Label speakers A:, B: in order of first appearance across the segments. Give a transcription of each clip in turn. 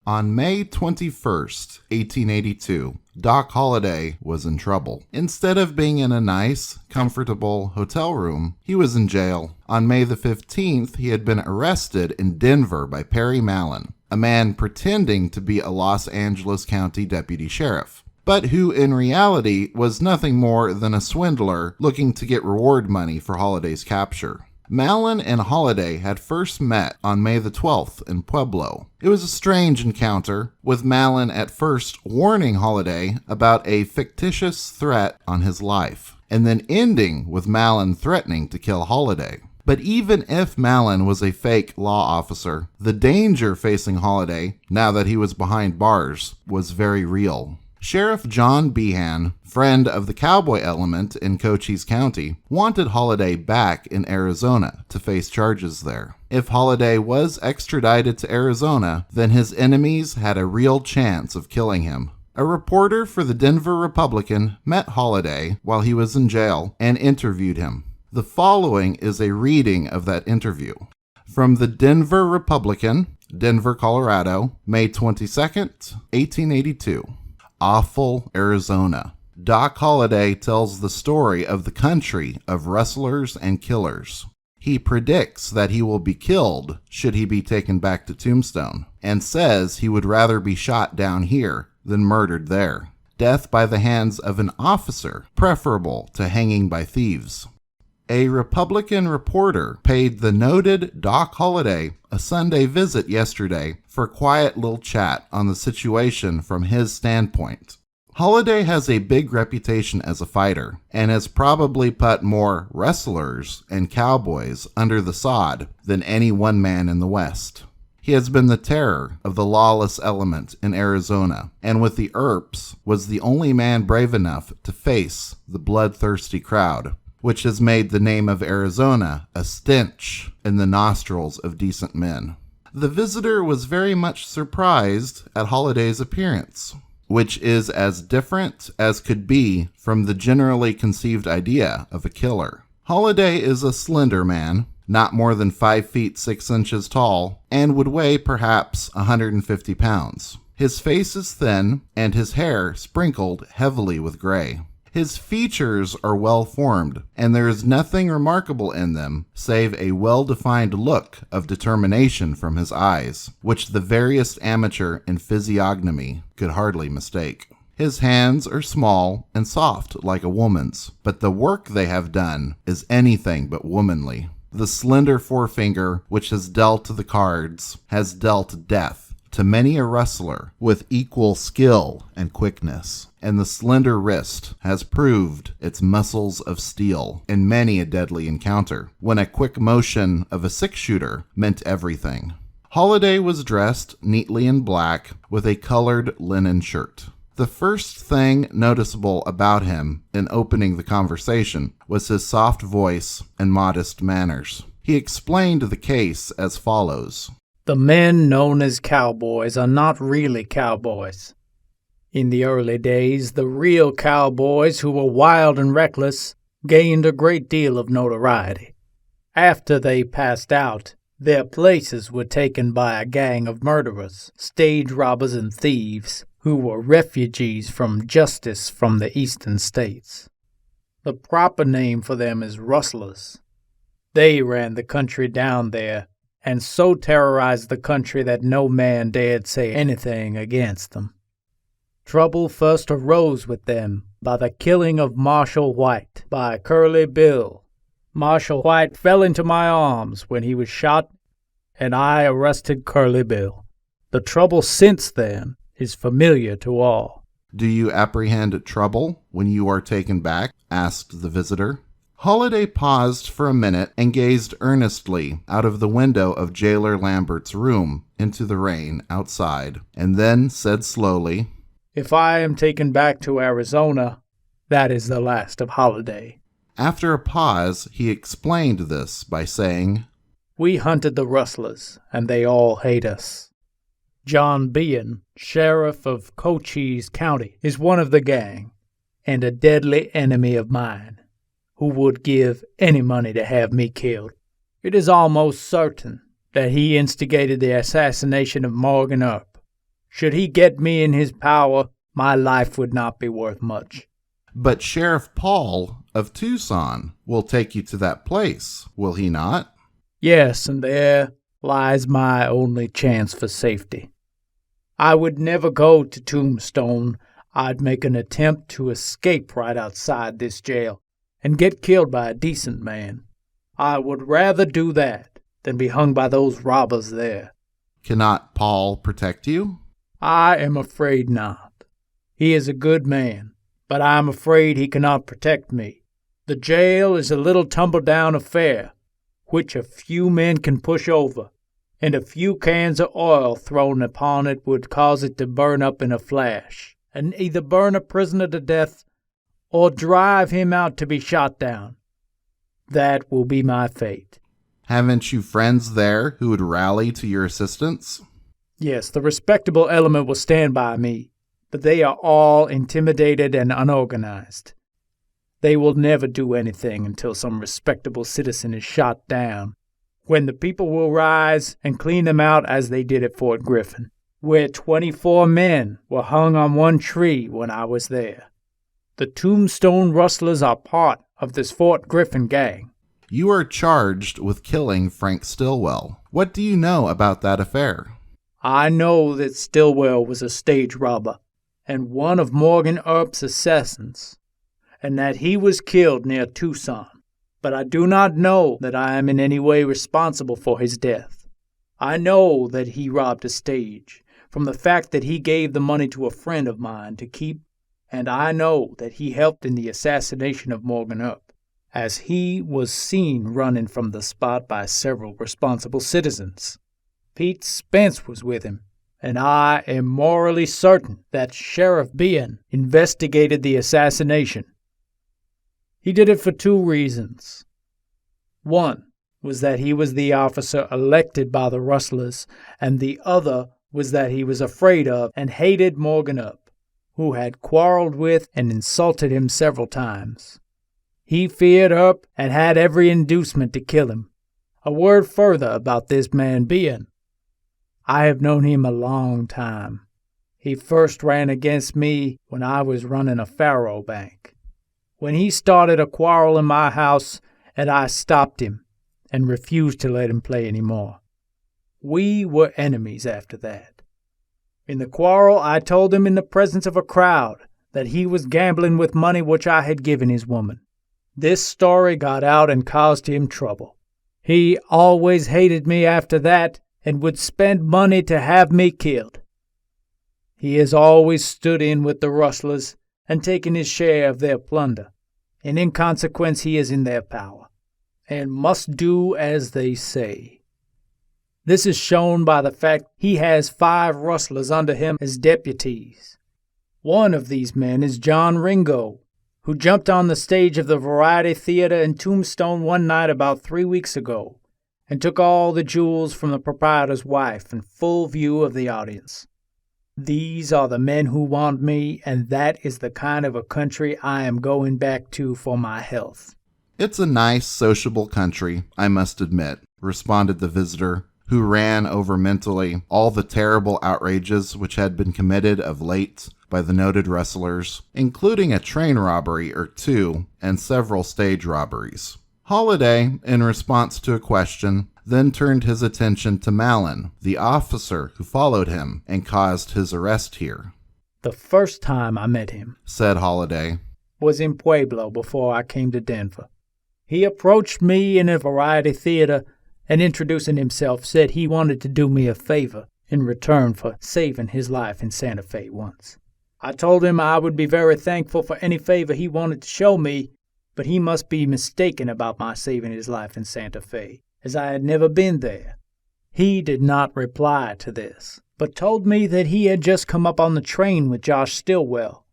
A: On May 21st, 1882, Doc Holliday was in trouble. Instead of being in a nice, comfortable hotel room, he was in jail. On May the 15th, he had been arrested in Denver by Perry Mallon, a man pretending to be a Los Angeles County deputy sheriff, but who in reality was nothing more than a swindler looking to get reward money for Holliday's capture. Mallon and Holliday had first met on May the 12th in Pueblo. It was a strange encounter, with Mallon at first warning Holliday about a fictitious threat on his life, and then ending with Mallon threatening to kill Holliday. But even if Mallon was a fake law officer, the danger facing Holliday, now that he was behind bars, was very real. Sheriff John Behan, friend of the cowboy element in Cochise County, wanted Holliday back in Arizona to face charges there. If Holliday was extradited to Arizona, then his enemies had a real chance of killing him. A reporter for the Denver Republican met Holliday while he was in jail and interviewed him. The following is a reading of that interview. From the Denver Republican, Denver, Colorado, May 22nd, 1882. Awful Arizona. Doc Holliday tells the story of the country of rustlers and killers. He predicts that he will be killed should he be taken back to Tombstone, and says he would rather be shot down here than murdered there. Death by the hands of an officer, preferable to hanging by thieves. A Republican reporter paid the noted Doc Holliday a Sunday visit yesterday for a quiet little chat on the situation from his standpoint. Holliday has a big reputation as a fighter, and has probably put more wrestlers and cowboys under the sod than any one man in the West. He has been the terror of the lawless element in Arizona, and with the Earps was the only man brave enough to face the bloodthirsty crowd, which has made the name of Arizona a stench in the nostrils of decent men. The visitor was very much surprised at Holliday's appearance, which is as different as could be from the generally conceived idea of a killer. Holliday is a slender man, not more than 5 feet 6 inches tall, and would weigh perhaps 150 pounds. His face is thin, and his hair sprinkled heavily with gray. His features are well formed, and there is nothing remarkable in them save a well-defined look of determination from his eyes, which the veriest amateur in physiognomy could hardly mistake. His hands are small and soft like a woman's, but the work they have done is anything but womanly. The slender forefinger which has dealt the cards has dealt death to many a wrestler with equal skill and quickness, and the slender wrist has proved its muscles of steel in many a deadly encounter, when a quick motion of a six-shooter meant everything. Holliday was dressed neatly in black with a colored linen shirt. The first thing noticeable about him in opening the conversation was his soft voice and modest manners. He explained the case as follows.
B: The men known as cowboys are not really cowboys. In the early days, the real cowboys who were wild and reckless gained a great deal of notoriety. After they passed out, their places were taken by a gang of murderers, stage robbers, and thieves who were refugees from justice from the eastern states. The proper name for them is rustlers. They ran the country down there, and so terrorized the country that no man dared say anything against them. Trouble first arose with them by the killing of Marshal White by Curly Bill. Marshal White fell into my arms when he was shot, and I arrested Curly Bill. The trouble since then is familiar to all.
A: Do you apprehend trouble when you are taken back? Asked the visitor. Holliday paused for a minute and gazed earnestly out of the window of Jailer Lambert's room into the rain outside, and then said slowly,
B: If I am taken back to Arizona, that is the last of Holliday.
A: After a pause, he explained this by saying,
B: We hunted the rustlers, and they all hate us. John Behan, sheriff of Cochise County, is one of the gang, and a deadly enemy of mine, who would give any money to have me killed. It is almost certain that he instigated the assassination of Morgan Earp, Should he get me in his power, my life would not be worth much.
A: But Sheriff Paul of Tucson will take you to that place, will he not?
B: Yes, and there lies my only chance for safety. I would never go to Tombstone. I'd make an attempt to escape right outside this jail and get killed by a decent man. I would rather do that than be hung by those robbers there.
A: Cannot Paul protect you?
B: I am afraid not. He is a good man, but I am afraid he cannot protect me. The jail is a little tumble-down affair, which a few men can push over, and a few cans of oil thrown upon it would cause it to burn up in a flash, and either burn a prisoner to death or drive him out to be shot down. That will be my fate.
A: Haven't you friends there who would rally to your assistance?
B: Yes, the respectable element will stand by me, but they are all intimidated and unorganized. They will never do anything until some respectable citizen is shot down, when the people will rise and clean them out as they did at Fort Griffin, where 24 men were hung on one tree when I was there. The Tombstone rustlers are part of this Fort Griffin gang.
A: You are charged with killing Frank Stillwell. What do you know about that affair?
B: I know that Stillwell was a stage robber and one of Morgan Earp's assassins, and that he was killed near Tucson, but I do not know that I am in any way responsible for his death. I know that he robbed a stage, from the fact that he gave the money to a friend of mine to keep, and I know that he helped in the assassination of Morgan Earp, as he was seen running from the spot by several responsible citizens. Pete Spence was with him, and I am morally certain that Sheriff Bean investigated the assassination. He did it for 2 reasons. One was that he was the officer elected by the rustlers, and the other was that he was afraid of and hated Morgan Earp, who had quarreled with and insulted him several times. He feared Earp and had every inducement to kill him. A word further about this man Bean. I have known him a long time. He first ran against me when I was running a faro bank, when he started a quarrel in my house, and I stopped him and refused to let him play any more. We were enemies after that. In the quarrel, I told him in the presence of a crowd that he was gambling with money which I had given his woman. This story got out and caused him trouble. He always hated me after that and would spend money to have me killed. He has always stood in with the rustlers and taken his share of their plunder, and in consequence he is in their power, and must do as they say. This is shown by the fact he has 5 rustlers under him as deputies. One of these men is John Ringo, who jumped on the stage of the Variety Theater in Tombstone one night about 3 weeks ago, and took all the jewels from the proprietor's wife in full view of the audience. These are the men who want me, and that is the kind of a country I am going back to for my health.
A: It's a nice, sociable country, I must admit, responded the visitor, who ran over mentally all the terrible outrages which had been committed of late by the noted rustlers, including a train robbery or 2 and several stage robberies. Holliday, in response to a question, then turned his attention to Mallon, the officer who followed him and caused his arrest here.
B: The first time I met him,
A: said Holliday,
B: was in Pueblo before I came to Denver. He approached me in a variety theater and, introducing himself, said he wanted to do me a favor in return for saving his life in Santa Fe once. I told him I would be very thankful for any favor he wanted to show me, but he must be mistaken about my saving his life in Santa Fe, as I had never been there. He did not reply to this, but told me that he had just come up on the train with Josh Stillwell,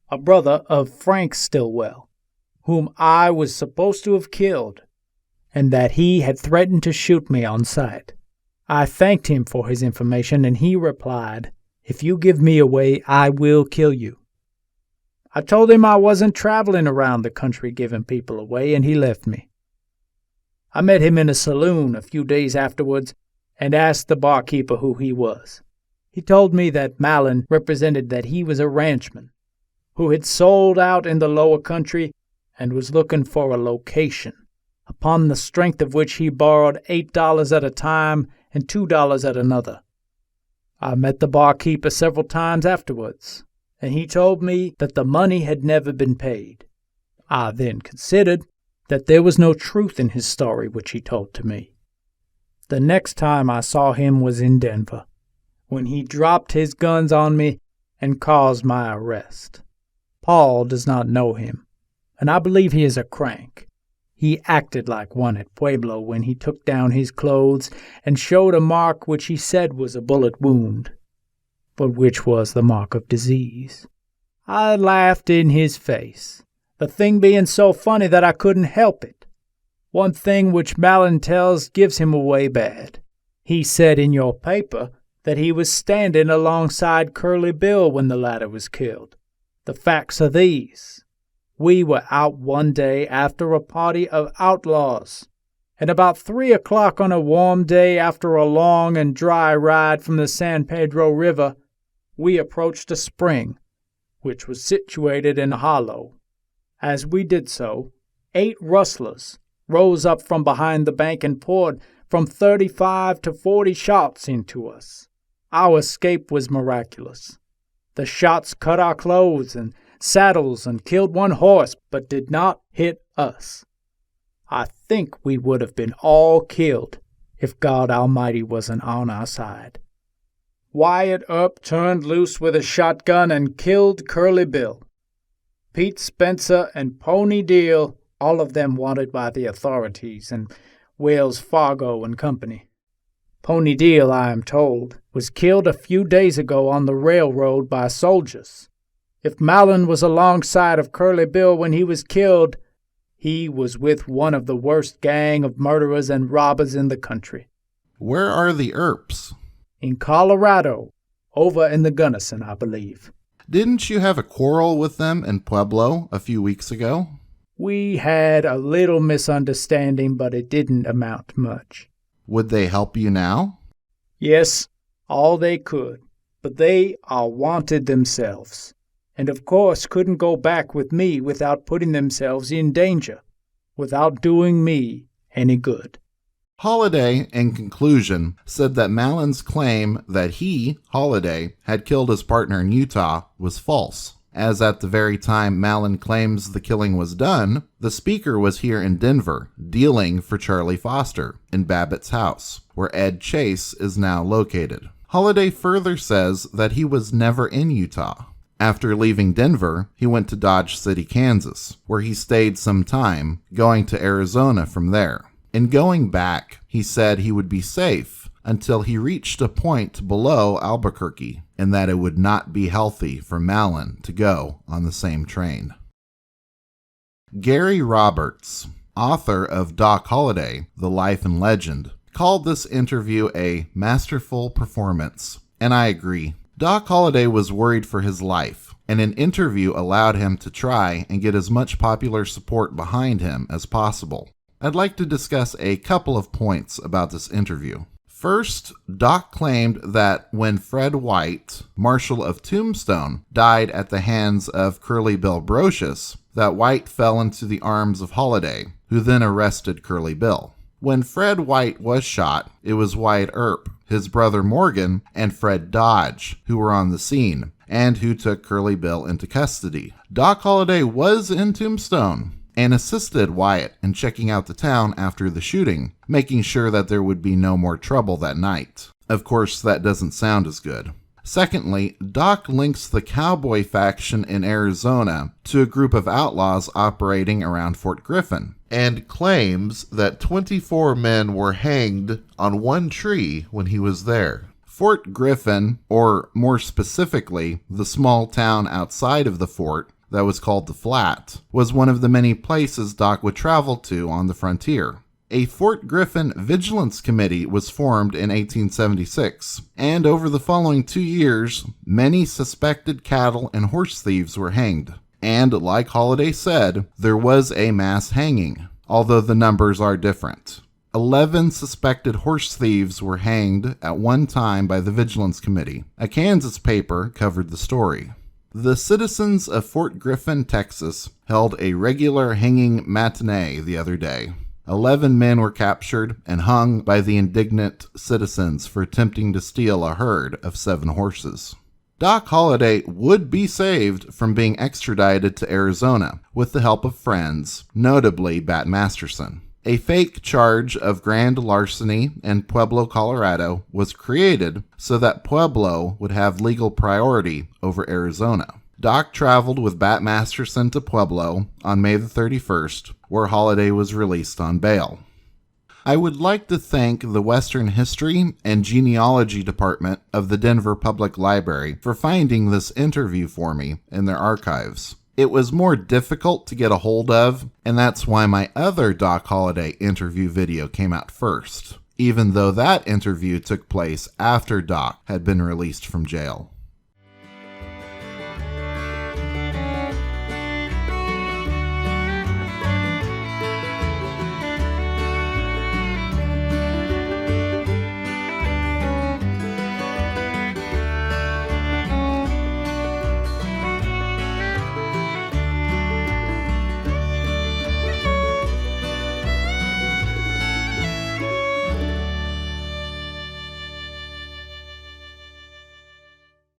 B: a brother of Frank Stillwell, whom I was supposed to have killed, and that he had threatened to shoot me on sight. I thanked him for his information, and he replied, "If you give me away, I will kill you." I told him I wasn't traveling around the country giving people away, and he left me. I met him in a saloon a few days afterwards and asked the barkeeper who he was. He told me that Mallon represented that he was a ranchman who had sold out in the lower country and was looking for a location, upon the strength of which he borrowed $8 at a time and $2 at another. I met the barkeeper several times afterwards, and he told me that the money had never been paid. I then considered that there was no truth in his story which he told to me. The next time I saw him was in Denver, when he dropped his guns on me and caused my arrest. Paul does not know him, and I believe he is a crank. He acted like one at Pueblo when he took down his clothes and showed a mark which he said was a bullet wound, but which was the mark of disease. I laughed in his face, the thing being so funny that I couldn't help it. One thing which Mallon tells gives him away bad. He said in your paper that he was standing alongside Curly Bill when the latter was killed. The facts are these. We were out one day after a party of outlaws, and about 3 o'clock on a warm day after a long and dry ride from the San Pedro River, we approached a spring, which was situated in a hollow. As we did so, 8 rustlers rose up from behind the bank and poured from 35 to 40 shots into us. Our escape was miraculous. The shots cut our clothes and saddles and killed 1 horse, but did not hit us. I think we would have been all killed if God Almighty wasn't on our side. Wyatt Earp turned loose with a shotgun and killed Curly Bill. Pete Spencer and Pony Deal, all of them wanted by the authorities, and Wells Fargo and Company. Pony Deal, I am told, was killed a few days ago on the railroad by soldiers. If Mallon was alongside of Curly Bill when he was killed, he was with one of the worst gang of murderers and robbers in the country.
A: Where are the Earps?
B: In Colorado, over in the Gunnison, I believe.
A: Didn't you have a quarrel with them in Pueblo a few weeks ago?
B: We had a little misunderstanding, but it didn't amount to much.
A: Would they help you now?
B: Yes, all they could, but they are wanted themselves, and of course couldn't go back with me without putting themselves in danger, without doing me any good.
A: Holliday, in conclusion, said that Mallon's claim that he, Holliday, had killed his partner in Utah was false, as at the very time Mallon claims the killing was done, the speaker was here in Denver, dealing for Charlie Foster in Babbitt's house, where Ed Chase is now located. Holliday further says that he was never in Utah. After leaving Denver, he went to Dodge City, Kansas, where he stayed some time, going to Arizona from there. In going back, he said he would be safe until he reached a point below Albuquerque, and that it would not be healthy for Mallon to go on the same train. Gary Roberts, author of Doc Holliday, The Life and Legend, called this interview a masterful performance, and I agree. Doc Holliday was worried for his life, and an interview allowed him to try and get as much popular support behind him as possible. I'd like to discuss a couple of points about this interview. First, Doc claimed that when Fred White, Marshal of Tombstone, died at the hands of Curly Bill Brocious, that White fell into the arms of Holliday, who then arrested Curly Bill. When Fred White was shot, it was Wyatt Earp, his brother Morgan, and Fred Dodge, who were on the scene, and who took Curly Bill into custody. Doc Holliday was in Tombstone and assisted Wyatt in checking out the town after the shooting, making sure that there would be no more trouble that night. Of course, that doesn't sound as good. Secondly, Doc links the cowboy faction in Arizona to a group of outlaws operating around Fort Griffin, and claims that 24 men were hanged on one tree when he was there. Fort Griffin, or more specifically, the small town outside of the fort, that was called the Flat, was one of the many places Doc would travel to on the frontier. A Fort Griffin Vigilance Committee was formed in 1876, and over the following 2 years, many suspected cattle and horse thieves were hanged. And like Holliday said, there was a mass hanging, although the numbers are different. 11 suspected horse thieves were hanged at one time by the Vigilance Committee. A Kansas paper covered the story. The citizens of Fort Griffin, Texas, held a regular hanging matinee the other day. 11 men were captured and hung by the indignant citizens for attempting to steal a herd of 7 horses. Doc Holliday would be saved from being extradited to Arizona with the help of friends, notably Bat Masterson. A fake charge of grand larceny in Pueblo, Colorado was created so that Pueblo would have legal priority over Arizona. Doc traveled with Bat Masterson to Pueblo on May the 31st, where Holliday was released on bail. I would like to thank the Western History and Genealogy Department of the Denver Public Library for finding this interview for me in their archives. It was more difficult to get a hold of, and that's why my other Doc Holliday interview video came out first, even though that interview took place after Doc had been released from jail.